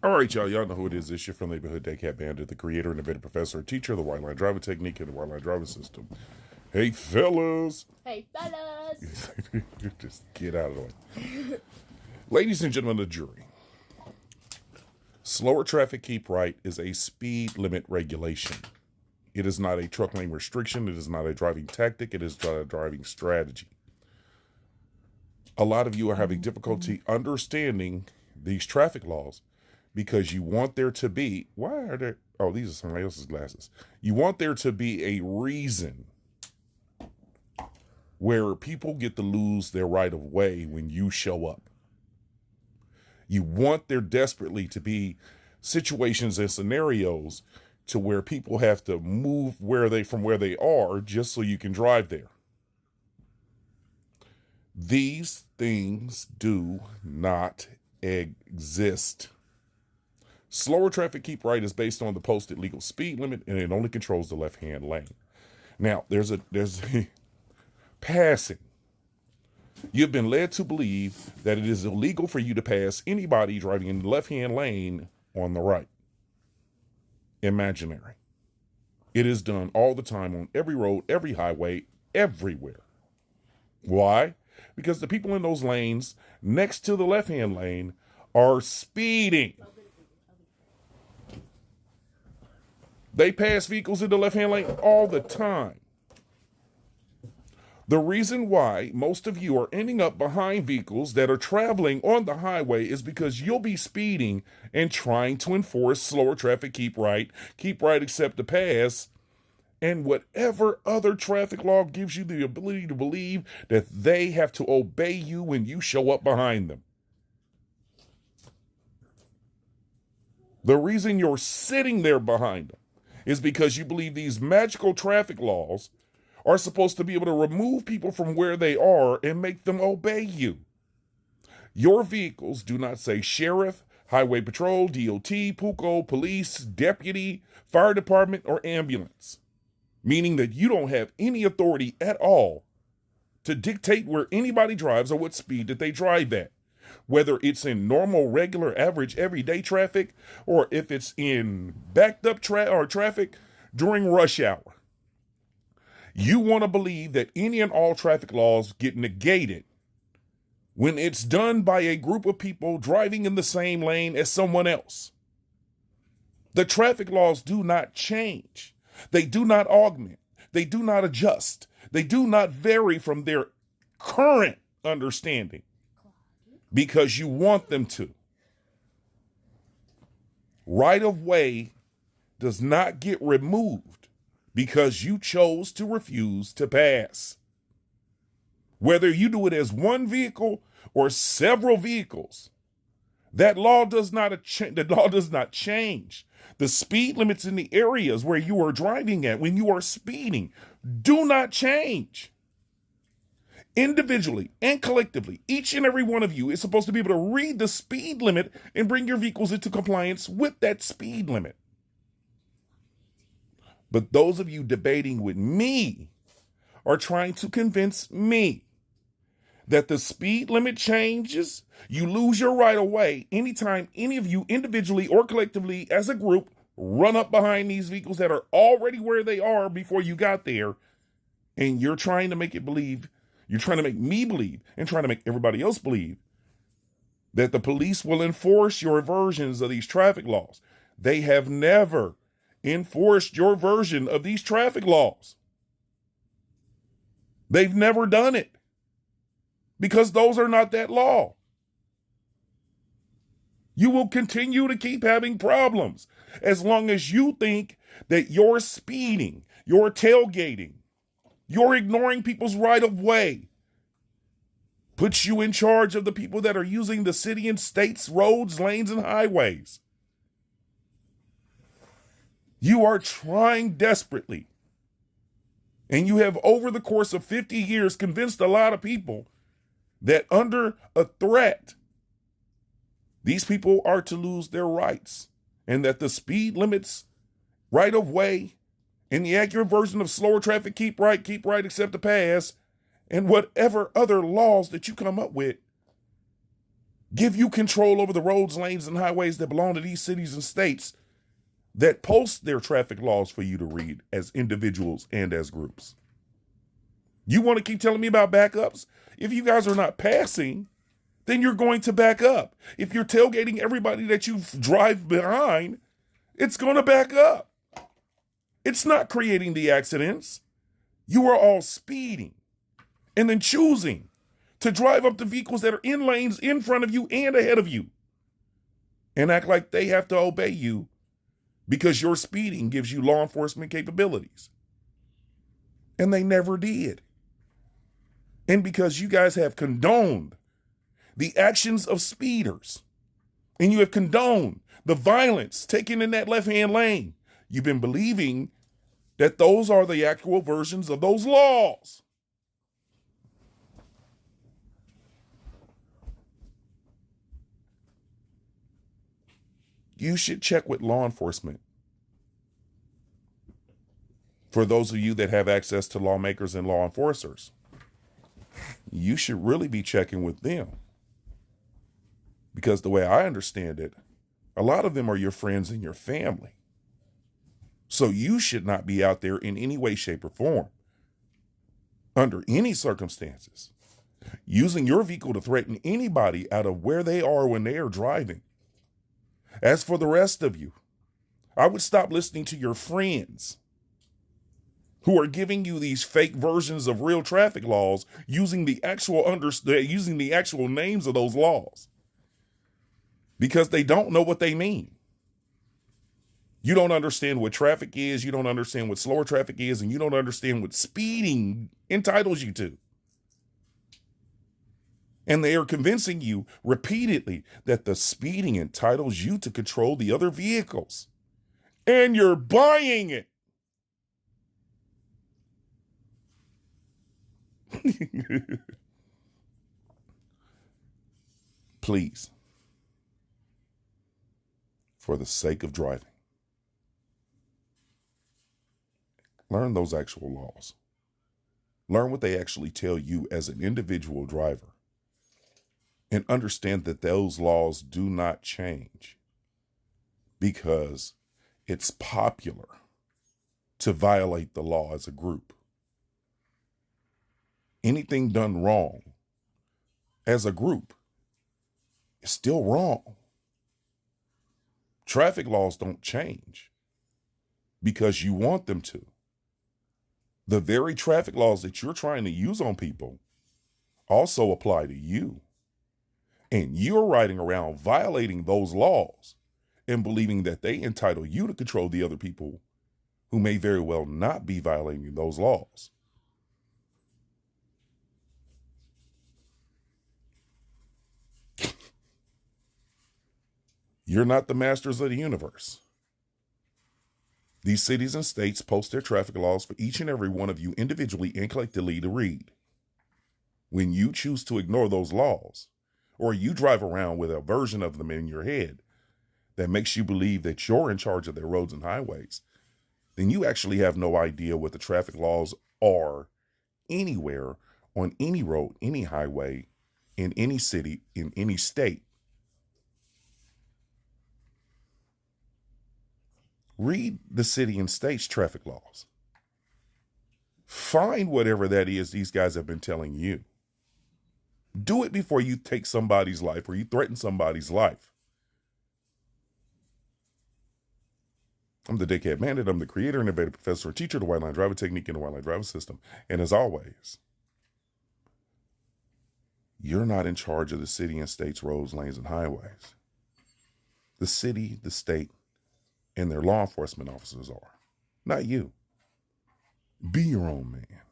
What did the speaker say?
All right, y'all. Y'all know who it is. It's your friendly neighborhood day cat bandit, the creator and inventor, professor, and teacher of the white line driving technique and the white line driving system. Hey, fellas. Hey, fellas. Just get out of the way. Ladies and gentlemen of the jury, slower traffic keep right is a speed limit regulation. It is not a truck lane restriction. It is not a driving tactic. It is a driving strategy. A lot of you are having difficulty understanding these traffic laws because you want there to be, why are there, oh, these are somebody else's glasses. You want there to be a reason where people get to lose their right of way when you show up. You want there desperately to be situations and scenarios to where people have to move from where they are just so you can drive there. These things do not exist. Slower traffic keep right is based on the posted legal speed limit, and it only controls the left-hand lane. Now, there's a passing. You've been led to believe that it is illegal for you to pass anybody driving in the left-hand lane on the right. Imaginary. It is done all the time on every road, every highway, everywhere. Why? Because the people in those lanes next to the left-hand lane are speeding. They pass vehicles in the left-hand lane all the time. The reason why most of you are ending up behind vehicles that are traveling on the highway is because you'll be speeding and trying to enforce slower traffic keep right except to pass, and whatever other traffic law gives you the ability to believe that they have to obey you when you show up behind them. The reason you're sitting there behind them is because you believe these magical traffic laws are supposed to be able to remove people from where they are and make them obey you. Your vehicles do not say sheriff, highway patrol, DOT, PUCO, police, deputy, fire department, or ambulance, meaning that you don't have any authority at all to dictate where anybody drives or what speed that they drive at, whether it's in normal, regular, average, everyday traffic, or if it's in backed up traffic during rush hour. You want to believe that any and all traffic laws get negated when it's done by a group of people driving in the same lane as someone else. The traffic laws do not change. They do not augment. They do not adjust. They do not vary from their current understanding because you want them to. Right of way does not get removed because you chose to refuse to pass. Whether you do it as one vehicle or several vehicles, that law does not change. The speed limits in the areas where you are driving at when you are speeding do not change. Individually and collectively, each and every one of you is supposed to be able to read the speed limit and bring your vehicles into compliance with that speed limit. But those of you debating with me are trying to convince me that the speed limit changes, you lose your right of way anytime any of you individually or collectively as a group run up behind these vehicles that are already where they are before you got there, and you're trying to make me believe and trying to make everybody else believe that the police will enforce your versions of these traffic laws. They have never enforced your version of these traffic laws. They've never done it because those are not that law. You will continue to keep having problems as long as you think that your speeding, your tailgating, your ignoring people's right of way puts you in charge of the people that are using the city and state's roads, lanes, and highways. You are trying desperately, and you have over the course of 50 years convinced a lot of people that under a threat, these people are to lose their rights, and that the speed limits, right of way, and the accurate version of slower traffic keep right except to pass, and whatever other laws that you come up with give you control over the roads, lanes, and highways that belong to these cities and states that post their traffic laws for you to read as individuals and as groups. You want to keep telling me about backups? If you guys are not passing, then you're going to back up. If you're tailgating everybody that you drive behind, it's going to back up. It's not creating the accidents. You are all speeding and then choosing to drive up the vehicles that are in lanes in front of you and ahead of you and act like they have to obey you because your speeding gives you law enforcement capabilities. And they never did. And because you guys have condoned the actions of speeders and you have condoned the violence taken in that left-hand lane, you've been believing that those are the actual versions of those laws. You should check with law enforcement. For those of you that have access to lawmakers and law enforcers, you should really be checking with them. Because the way I understand it, a lot of them are your friends and your family. So you should not be out there in any way, shape, or form, under any circumstances, using your vehicle to threaten anybody out of where they are when they are driving. As for the rest of you, I would stop listening to your friends who are giving you these fake versions of real traffic laws using the actual names of those laws, because they don't know what they mean. You don't understand what traffic is, you don't understand what slower traffic is, and you don't understand what speeding entitles you to. And they are convincing you repeatedly that the speeding entitles you to control the other vehicles. And you're buying it. Please, for the sake of driving, learn those actual laws. Learn what they actually tell you as an individual driver. And understand that those laws do not change because it's popular to violate the law as a group. Anything done wrong as a group is still wrong. Traffic laws don't change because you want them to. The very traffic laws that you're trying to use on people also apply to you. And you're riding around violating those laws and believing that they entitle you to control the other people who may very well not be violating those laws. You're not the masters of the universe. These cities and states post their traffic laws for each and every one of you individually and collectively to read. When you choose to ignore those laws, or you drive around with a version of them in your head that makes you believe that you're in charge of their roads and highways, then you actually have no idea what the traffic laws are anywhere, on any road, any highway, in any city, in any state. Read the city and state's traffic laws. Find whatever that is these guys have been telling you. Do it before you take somebody's life or you threaten somebody's life. I'm the Dickhead Bandit. I'm the creator, innovator, professor, teacher of the White Line Driver Technique and the White Line Driver System. And as always, you're not in charge of the city and state's roads, lanes, and highways. The city, the state, and their law enforcement officers are. Not you. Be your own man.